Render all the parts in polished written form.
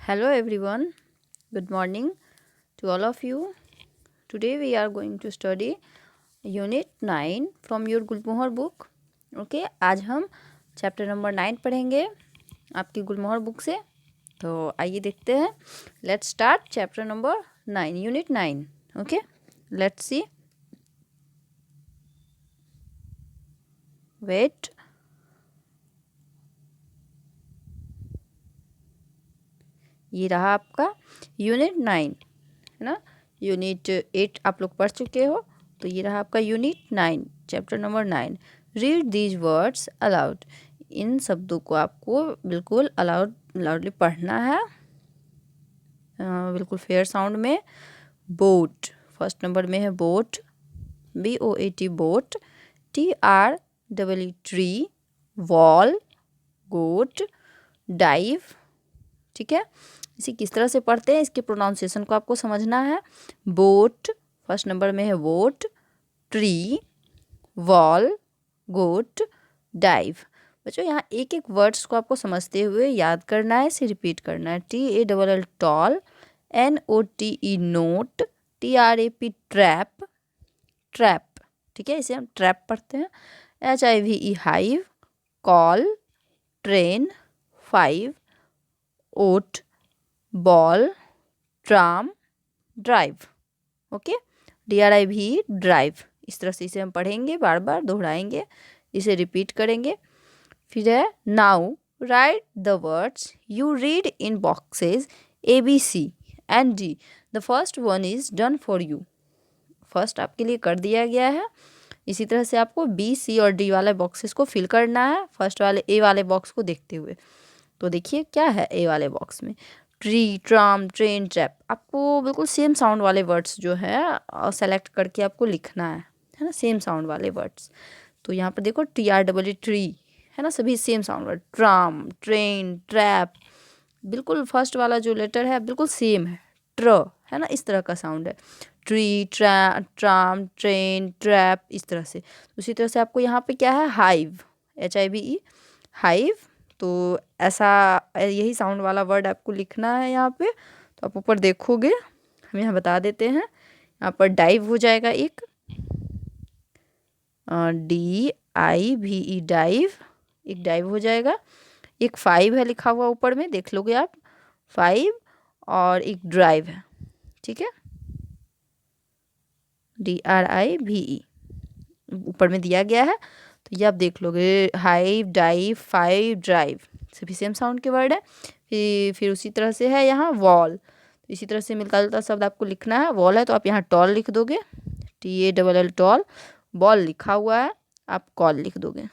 Hello everyone, good morning to all of you. Today we are going to study Unit 9 from your Gulmohar book. Okay आज हम chapter number 9 पढ़ेंगे आपकी गुलमोहर book से। तो आइए देखते हैं। Let's start chapter number 9 unit 9। Okay let's see. Wait, ये रहा आपका यूनिट 9 है ना। यूनिट 8 आप लोग पढ़ चुके हो, तो ये रहा आपका unit 9 chapter number 9। Read these words aloud, इन शब्दों को आपको बिल्कुल लाउडली पढ़ना है, बिल्कुल फेयर साउंड में। बोट, फर्स्ट नंबर में है boat, BOAT boat, TREE tree, wall goat, dive. ठीक है, इसे किस तरह से पढ़ते हैं इसके प्रोनाउंसिएशन को आपको समझना है। बोट, फर्स्ट नंबर में है boat, tree, wall, goat, dive. बच्चों यहाँ एक एक वर्ड्स को आपको समझते हुए याद करना है, इसे रिपीट करना है। TALL tall, NOTE note, TRAP trap, trap. ठीक है, इसे हम ट्रैप पढ़ते हैं। HIVE hive, call, train, five, oat, ball, tram, drive. Okay, DRIV drive. इस तरह से इसे हम पढ़ेंगे, बार बार दोहराएंगे, इसे रिपीट करेंगे। फिर है now right the words you read in boxes ABC and D। The first one is done for you, first आपके लिए कर दिया गया है। इसी तरह से आपको B, C और D वाले बॉक्सेस को फिल करना है, फर्स्ट वाले A वाले बॉक्स को देखते हुए। तो देखिए क्या है A वाले बॉक्स में, ट्री, ट्राम, ट्रेन, ट्रैप। आपको बिल्कुल सेम साउंड वाले वर्ड्स जो है सेलेक्ट करके आपको लिखना है ना, सेम साउंड वाले वर्ड्स। तो यहाँ पर देखो TREE ट्री है ना, सभी same sound word. Tram, train, trap, बिल्कुल फर्स्ट वाला जो लेटर है बिल्कुल सेम है, ट्र है ना, इस तरह का साउंड है। ट्री, ट्राम, ट्रेन, ट्रैप, इस तरह से। उसी तरह से आपको यहाँ पे क्या है, हाइव, HIVE हाइव। तो ऐसा यही साउंड वाला वर्ड आपको लिखना है यहाँ पे। तो आप ऊपर देखोगे, हम यहाँ बता देते हैं। यहाँ पर डाइव हो जाएगा एक, DIVE डाइव, एक डाइव हो जाएगा। एक फाइव है लिखा हुआ ऊपर में, देख लोगे आप, फाइव। और एक ड्राइव है, ठीक है, DRIVE ऊपर में दिया गया है। तो ये आप देख लोगे, हाइव, डाइव, फाइव, ड्राइव, सभी सेम साउंड के वर्ड है। फिर उसी तरह से है यहाँ वॉल, तो इसी तरह से मिलता जुलता शब्द आपको लिखना है। वॉल है तो आप यहाँ टॉल लिख दोगे, TALL टॉल। बॉल लिखा हुआ है, आप कॉल लिख दोगे,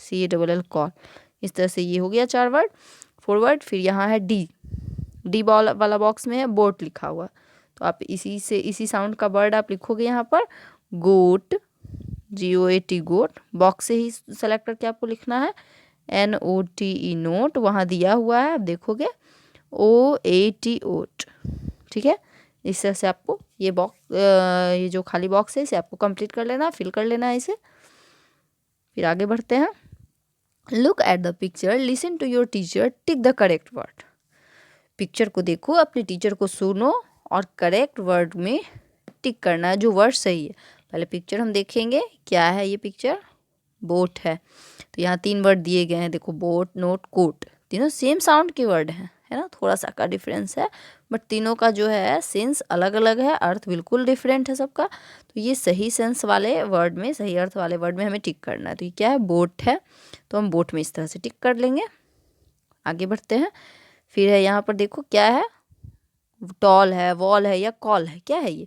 CALL कॉल। इस तरह से ये हो गया 4 वर्ड, 4 वर्ड। फिर यहाँ है डी बॉल वाला बॉक्स में है बोट लिखा हुआ, तो आप इसी साउंड का वर्ड आप लिखोगे यहाँ पर, गोट, GOAT गोट। बॉक्स से ही सेलेक्ट करके आपको लिखना है। NOTE नोट, वहाँ दिया हुआ है, आप देखोगे OAT ओट। ठीक है, इस तरह से आपको ये ये जो खाली बॉक्स है इसे आपको कंप्लीट कर लेना, फिल कर लेना है इसे। फिर आगे बढ़ते हैं। Look at the picture, listen to your teacher, tick the correct word. Picture को देखो, अपने टीचर को सुनो और करेक्ट वर्ड में टिक करना है, जो वर्ड सही है। पहले पिक्चर हम देखेंगे, क्या है ये पिक्चर, बोट है। तो यहाँ 3 वर्ड दिए गए हैं, देखो बोट, नोट, कोट, तीनों सेम साउंड के वर्ड हैं, है ना, थोड़ा सा का डिफरेंस है, बट तीनों का जो है सेंस अलग अलग है, अर्थ बिल्कुल डिफरेंट है सबका। तो ये सही सेंस वाले वर्ड में, सही अर्थ वाले वर्ड में हमें टिक करना है। तो ये क्या है, बोट है, तो हम बोट में इस तरह से टिक कर लेंगे। आगे बढ़ते हैं। फिर है यहाँ पर देखो क्या है, टॉल है, वॉल है या कॉल है, क्या है ये,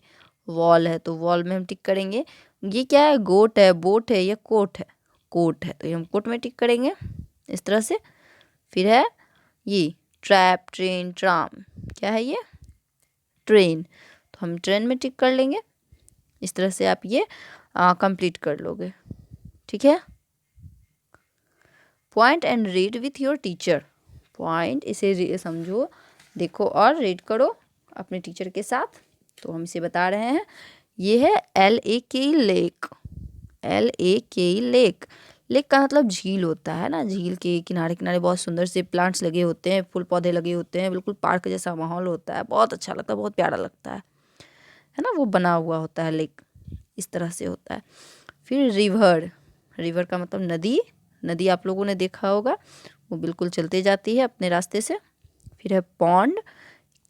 वॉल है, तो वॉल में हम टिक करेंगे। ये क्या है, गोट है, बोट है या कोट है, कोट है, तो ये हम कोट में टिक करेंगे इस तरह से। फिर है ये ट्रैप, ट्रेन, ट्राम, क्या है ये, ट्रेन, तो हम ट्रेन में टिक कर लेंगे। इस तरह से आप ये कंप्लीट कर लोगे, ठीक है। Point and read with your teacher, point, इसे समझो, देखो और रीड करो अपने टीचर के साथ। तो हम इसे बता रहे हैं, ये है LAK lake, LAK lake. Lake का मतलब झील होता है ना, झील के किनारे किनारे बहुत सुंदर से प्लांट्स लगे होते हैं, फूल पौधे लगे होते हैं, बिल्कुल पार्क जैसा माहौल होता है, बहुत अच्छा लगता है, बहुत प्यारा लगता है ना, वो बना हुआ होता है लेक, इस तरह से होता है। फिर रिवर, रिवर का मतलब नदी, नदी आप लोगों ने देखा होगा, वो बिल्कुल चलते जाती है अपने रास्ते से। फिर है पॉन्ड,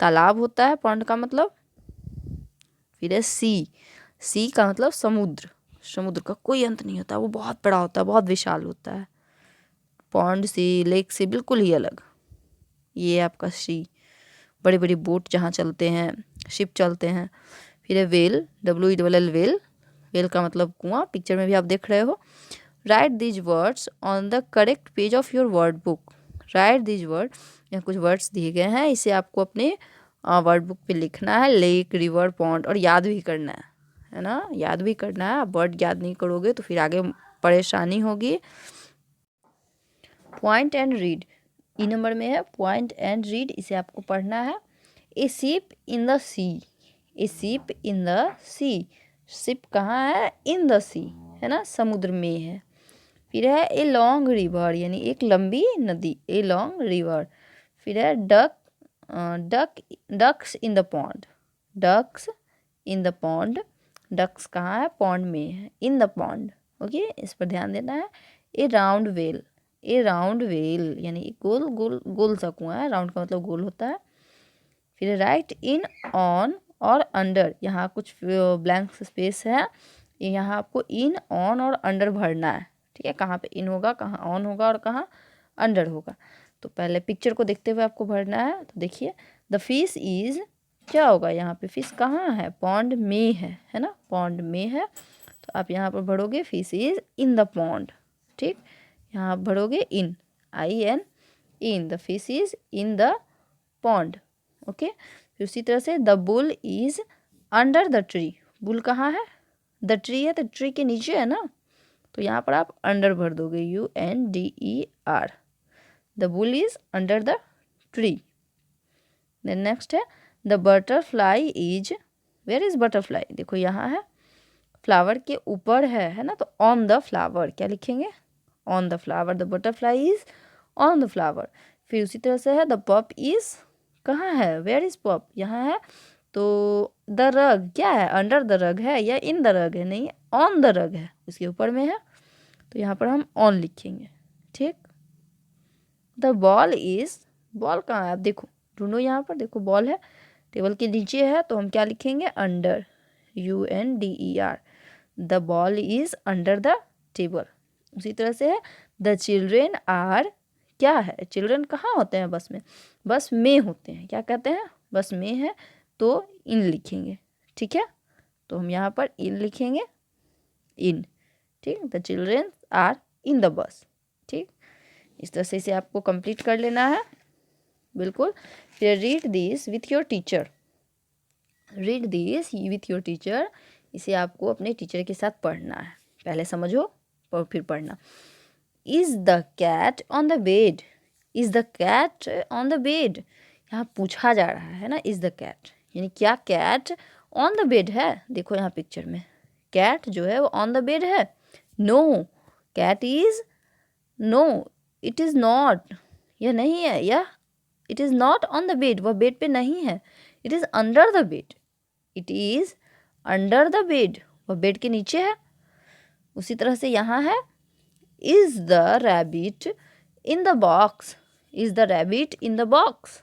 तालाब होता है पॉन्ड का मतलब। फिर है सी, सी का मतलब समुद्र, समुद्र का कोई अंत नहीं होता, वो बहुत बड़ा होता है, बहुत विशाल होता है। पॉन्ड से, लेक से बिल्कुल ही अलग। ये है आपका सी, बड़ी बड़ी बोट जहाँ चलते हैं, शिप चलते हैं। फिर है वेल, WELL वेल, वेल का मतलब कुआं, पिक्चर में भी आप देख रहे हो। Right these words on the correct page of your word book. Right these word, यहाँ कुछ वर्ड्स दिए गए हैं, इसे आपको अपने वर्ड बुक पे लिखना है। लेक, रिवर, पॉन्ड, और याद भी करना है ना, याद भी करना है। आप वर्ड याद नहीं करोगे तो फिर आगे परेशानी होगी। Point and read, E number में है पॉइंट एंड रीड, इसे आपको पढ़ना है। A ship in the sea, a ship in the sea, ship कहाँ है, इन द सी, है ना, समुद्र में है। फिर है ए लॉन्ग रिवर, यानी एक लंबी नदी, ए लॉन्ग रिवर। फिर है duck, ducks in the pond, ducks in the pond, ducks कहाँ है, पॉन्ड में है, इन द पॉन्ड, ओके, इस पर ध्यान देना है। A round well, A round well, यानी गोल गोल गोल सा कुआं है, राउंड का मतलब गोल होता है। फिर राइट इन, ऑन और अंडर, यहाँ कुछ ब्लैंक स्पेस है, यहाँ आपको इन, ऑन और अंडर भरना है, ठीक है। कहाँ पे इन होगा, कहाँ ऑन होगा और कहाँ अंडर होगा, तो पहले पिक्चर को देखते हुए आपको भरना है। तो देखिए, द फिश इज, क्या होगा यहाँ पे, फिश कहाँ है, पॉन्ड में है ना, पॉन्ड में है, तो आप यहाँ पर भरोगे fish is in the pond, ठीक। यहाँ आप भरोगे in, IN, in, the fish is in the pond, okay. फिर उसी तरह से the bull is under the tree, bull कहाँ है, द ट्री है तो ट्री के नीचे है ना, तो यहाँ पर आप अंडर भर दोगे, UNDER, the bull is under the tree. Then next है the butterfly is, where is butterfly, देखो यहाँ है, फ्लावर के ऊपर है ना, तो ऑन द फ्लावर, क्या लिखेंगे, on the flower, the butterfly is on the flower. फिर उसी तरह से है द पप इज, कहाँ है, वेयर इज पप, यहाँ है, तो द रग क्या है, अंडर द रग है या इन द रग है, नहीं, ऑन द रग है, उसके ऊपर में है, तो यहाँ पर हम ऑन लिखेंगे, ठीक। द बॉल इज, बॉल कहाँ है, आप देखो, ढूंढो, यहाँ पर देखो बॉल है, टेबल के नीचे है, तो हम क्या लिखेंगे, under, UNDER, the ball is under the table. उसी तरह से है द चिल्ड्रेन आर, क्या है, चिल्ड्रन कहाँ होते हैं, बस में, बस में होते हैं, क्या कहते हैं, बस में है, तो इन लिखेंगे, ठीक है, तो हम यहाँ पर इन लिखेंगे, इन, ठीक, the children are in the bus, ठीक। इस तरह से इसे आपको कंप्लीट कर लेना है, बिल्कुल। फिर read this with your teacher, read this with your teacher, इसे आपको अपने टीचर के साथ पढ़ना है, पहले समझो और फिर पढ़ना। Is the cat on the bed, is the cat on the bed, यहाँ पूछा जा रहा है ना, इज द कैट, यानी क्या कैट ऑन द बेड है, देखो यहाँ पिक्चर में कैट जो है वो ऑन द बेड है, no, cat is, no, it is not, यह नहीं है, यह, it is not on the bed, वह बेड पे नहीं है, it is under the bed, it is under the bed, वह बेड के नीचे है। उसी तरह से यहाँ है is the rabbit in the box, is the rabbit in the box,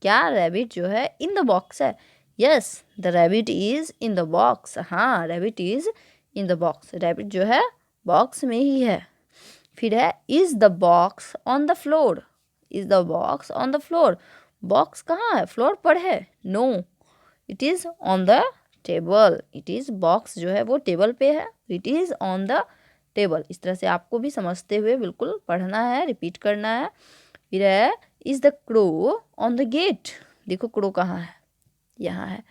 क्या रैबिट जो है इन द बॉक्स है, yes, the rabbit is in the box, हाँ, rabbit is in the box, rabbit जो है बॉक्स में ही है। फिर है is the box on the floor, is the box on the floor, box कहाँ है, फ्लोर पर है, no, it is on the table, it is, box जो है वो टेबल पे है, it is on the table. इस तरह से आपको भी समझते हुए बिल्कुल पढ़ना है, रिपीट करना है। फिर है is the crow on the gate, देखो क्रो कहाँ है, यहाँ है,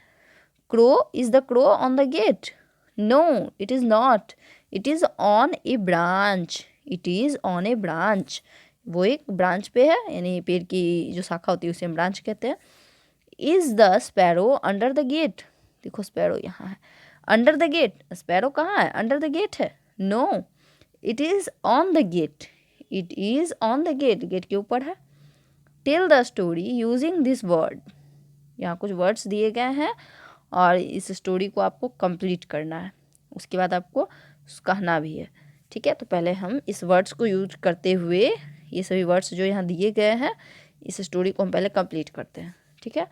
crow, is the crow on the gate, no, it is not, it is on a branch, it is on a branch, वो एक ब्रांच पे है, यानी पेड़ की जो शाखा होती है उसे हम ब्रांच कहते हैं। Is the sparrow under the gate, देखो स्पैरो यहाँ है, अंडर द गेट, स्पैरो कहाँ है, अंडर द गेट है, no, it is on the gate, it is on the gate, gate के ऊपर है। Tell the story using this word, यहाँ कुछ वर्ड्स दिए गए हैं और इस स्टोरी को आपको कंप्लीट करना है, उसके बाद आपको कहना भी है। ठीक है, तो पहले हम इस वर्ड्स को यूज करते हुए ये सभी वर्ड्स जो यहाँ दिए गए हैं इस स्टोरी को हम पहले कंप्लीट करते हैं। ठीक है,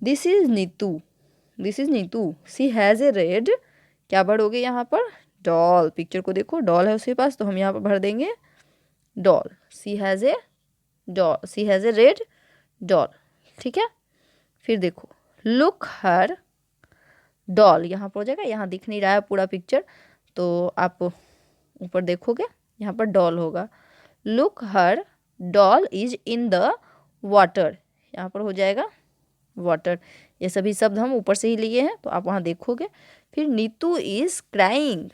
this is Neetu, this is Neetu, she has a red, क्या वर्ड हो गया यहाँ पर, डॉल। पिक्चर को देखो, डॉल है उसके पास, तो हम यहाँ पर भर देंगे doll. She has a doll, she has a red doll. ठीक है, फिर देखो लुक हर डॉल, यहाँ पर हो जाएगा, यहाँ दिख नहीं रहा है पूरा पिक्चर तो आप ऊपर देखोगे यहाँ पर डॉल होगा। Look her doll is in the water, यहाँ पर हो जाएगा वाटर। ये सभी शब्द हम ऊपर से ही लिए हैं तो आप वहाँ देखोगे। फिर नीतू इज क्राइंग,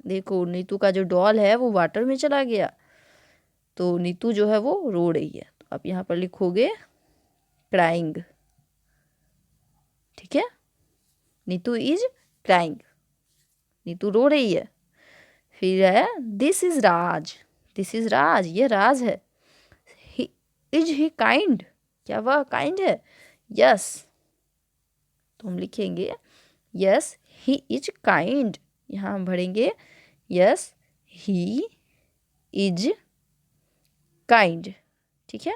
देखो नीतू का जो डॉल है वो वाटर में चला गया तो नीतू जो है वो रो रही है, तो आप यहाँ पर लिखोगे क्राइंग। ठीक है, नीतू इज क्राइंग, नीतू रो रही है। फिर है this is Raj, this is Raj, ये राज है। इज ही काइंड, क्या वह काइंड है, यस, तो हम लिखेंगे यस ही इज काइंड, यहाँ हम भरेंगे यस ही इज काइंड। ठीक है,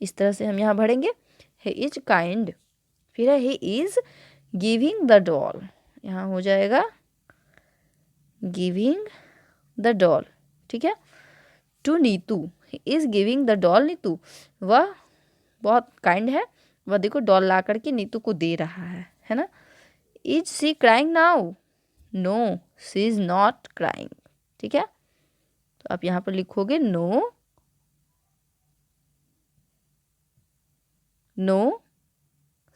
इस तरह से हम यहाँ भरेंगे ही इज काइंड। फिर है he is giving the doll, यहाँ हो जाएगा गिविंग द डॉल। ठीक है, to Neetu, he is giving the doll Neetu, वह बहुत काइंड है, वह देखो डॉल ला करके नीतू को दे रहा है ना। Is she crying now, no she is not crying. ठीक है, तो आप यहाँ पर लिखोगे no, no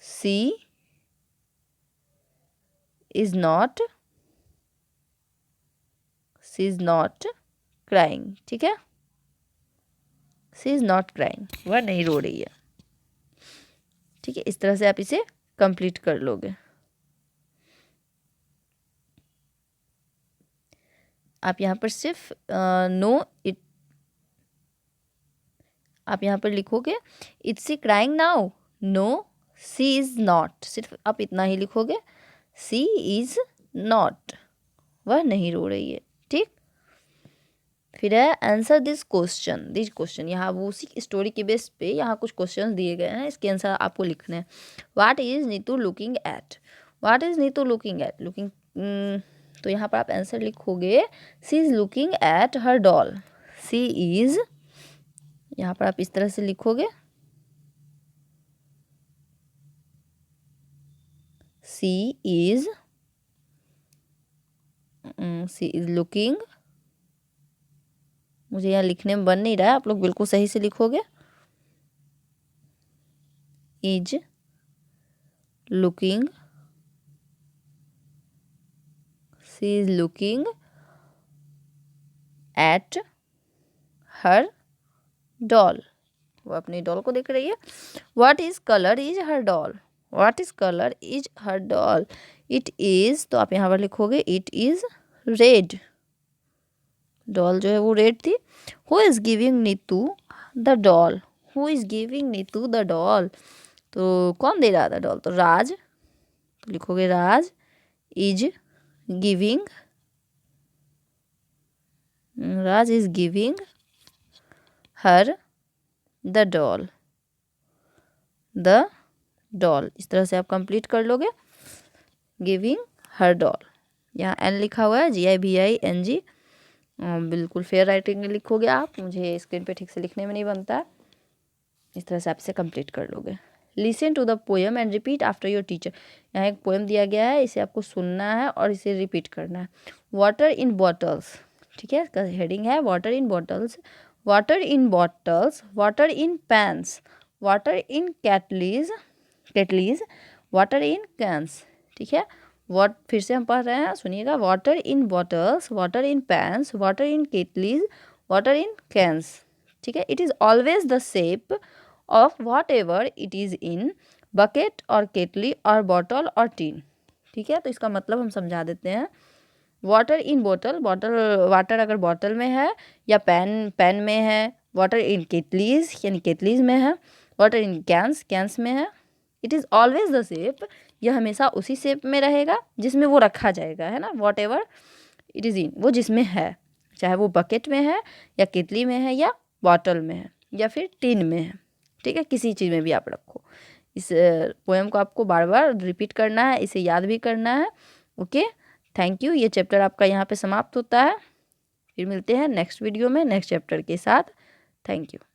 she is not, she is not crying. ठीक है, सी इज नॉट क्राइंग, वह नहीं रो रही है। ठीक है, इस तरह से आप इसे कंप्लीट कर लोगे। आप यहाँ पर सिर्फ नो इट, आप यहाँ पर लिखोगे it's she crying now, no she is not, सिर्फ आप इतना ही लिखोगे, सी इज नॉट, वह नहीं रो रही है। ठीक, फिर है answer this question, this question, यहाँ वो उसी स्टोरी के बेस पे यहाँ कुछ क्वेश्चन दिए गए हैं, इसके आंसर आपको लिखने हैं। What is Neetu looking at, what is Neetu looking at, looking, तो यहाँ पर आप आंसर लिखोगे she is looking at her doll, she is, यहाँ पर आप इस तरह से लिखोगे सी इज लुकिंग, मुझे यहाँ लिखने में बन नहीं रहा है, आप लोग बिल्कुल सही से लिखोगे, is looking, she is looking at her doll, वो अपनी डॉल को देख रही है। What is colour is her doll, what is colour is her doll, it is, तो आप यहाँ पर लिखोगे इट इज रेड, डॉल जो है वो रेड थी। Who is giving Neetu the doll, who is giving Neetu the doll, तो कौन दे रहा था डॉल, तो राज, तो लिखोगे Raj is giving, Raj is giving her the doll, the doll, इस तरह से आप कंप्लीट कर लोगे गिविंग हर डॉल। यहाँ एन लिखा हुआ है, GIVING, बिल्कुल फेयर राइटिंग में लिखोगे आप, मुझे स्क्रीन पे ठीक से लिखने में नहीं बनता। इस तरह से आप इसे कंप्लीट कर लोगे। Listen to the poem and repeat after your teacher, यहाँ एक पोएम दिया गया है, इसे आपको सुनना है और इसे रिपीट करना है। वाटर इन बॉटल्स, ठीक है, इसका हेडिंग है water in bottles, water in bottles, water in pans, water in kettles, kettles, water in cans. ठीक है, वॉट फिर से हम पढ़ रहे हैं, सुनिएगा, water in bottles, water in pans, water in kettles, water in cans. ठीक है, it is always the shape of whatever it is in bucket और केटली और बॉटल और टीन। ठीक है, तो इसका मतलब हम समझा देते हैं। वाटर इन बोतल, वाटर अगर बोतल में है या पेन में है। वाटर इन केटलीज यानी केटलीज में है। वाटर इन कैंस में है। It is always the shape, यह हमेशा उसी शेप में रहेगा जिसमें वो रखा जाएगा, है ना। वॉट एवर इट इज़ इन, वो जिसमें है, चाहे वो बकेट में है या केतली में है या बॉटल में है या फिर टिन में है, ठीक है, किसी चीज़ में भी आप रखो। इस पोएम को आपको बार बार रिपीट करना है, इसे याद भी करना है। Okay, thank you. ये चैप्टर आपका यहाँ पे समाप्त होता है। फिर मिलते हैं नेक्स्ट वीडियो में नेक्स्ट चैप्टर के साथ। Thank you.